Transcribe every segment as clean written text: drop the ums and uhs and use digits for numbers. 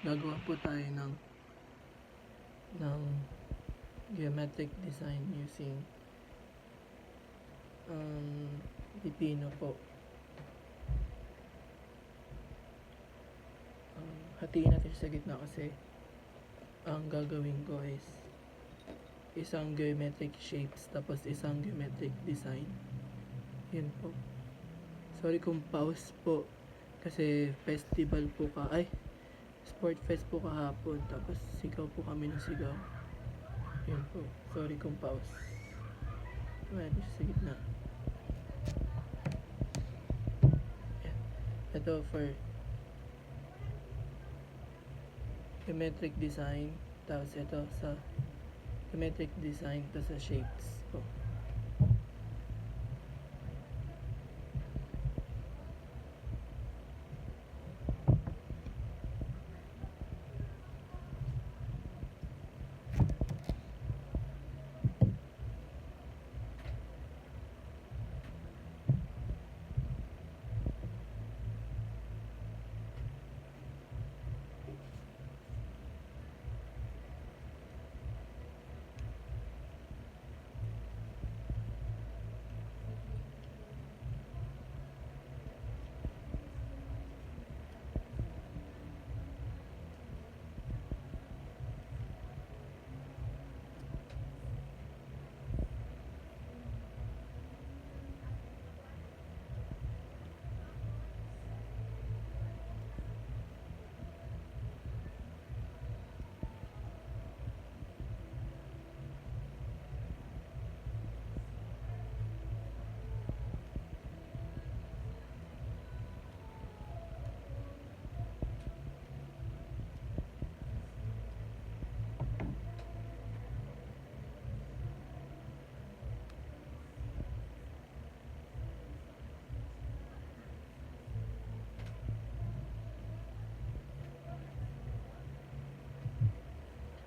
Gagawa po tayo ng geometric design using pipino po. Hatiin natin sa gitna kasi ang gagawin ko is isang geometric shapes tapos isang geometric design. Yun po. Sorry kung pause po kasi festival po sport fest po kahapon tapos sigaw po kami ng sigaw. Yun po. Sorry kung pause. Ayan, sa gitna. Ayan. Ito for geometric design, tapos ito sa geometric design, tapos sa shapes po.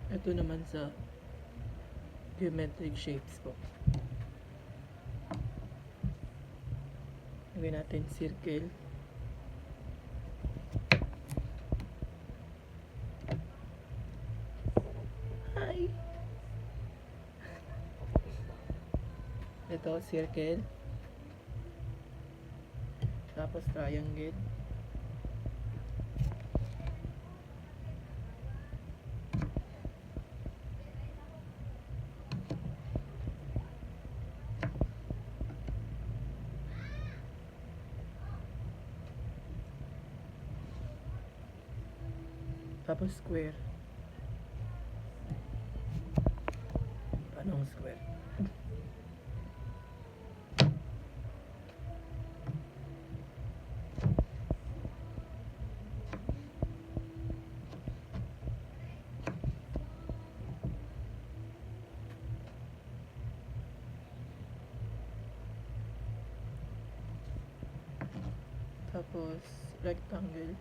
Ito naman sa geometric shapes po. Gawin natin circle. Hi! Ito, circle. Tapos triangle. Tapos square. Paano ang square? Tapos rectangle.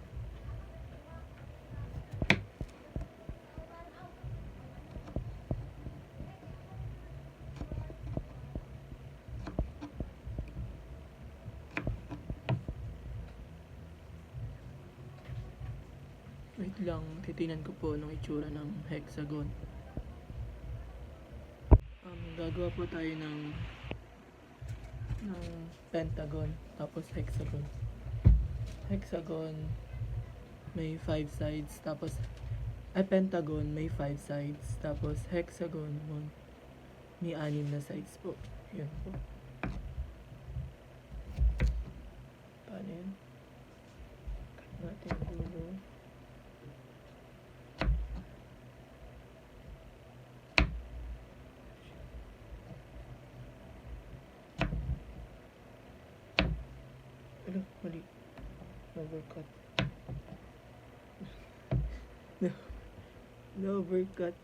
Wait lang, titinan ko po ng itsura ng hexagon. Gagawa po tayo ng pentagon, tapos hexagon. Hexagon may 5 sides, tapos pentagon may 5 sides, tapos hexagon may 6 na sides po. Yun po. Paano yun? Cut natin dulo. Ano? Mali. Overcut. No overcut.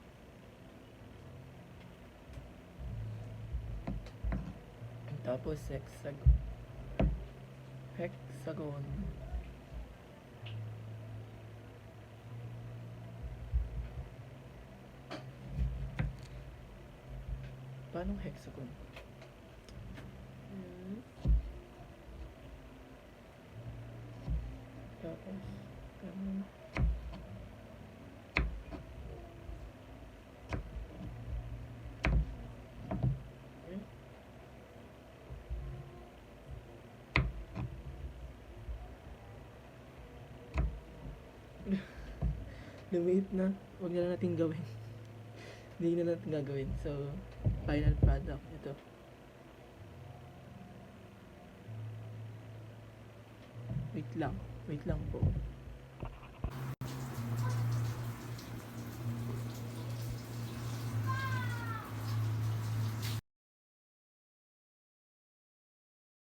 Tapos hexagon. Paano hexagon? Tapos ganun. Lumiit na. Huwag na lang natin gawin. Hindi na natin gagawin. So, final product. Ito. Wait lang. Wait lang po.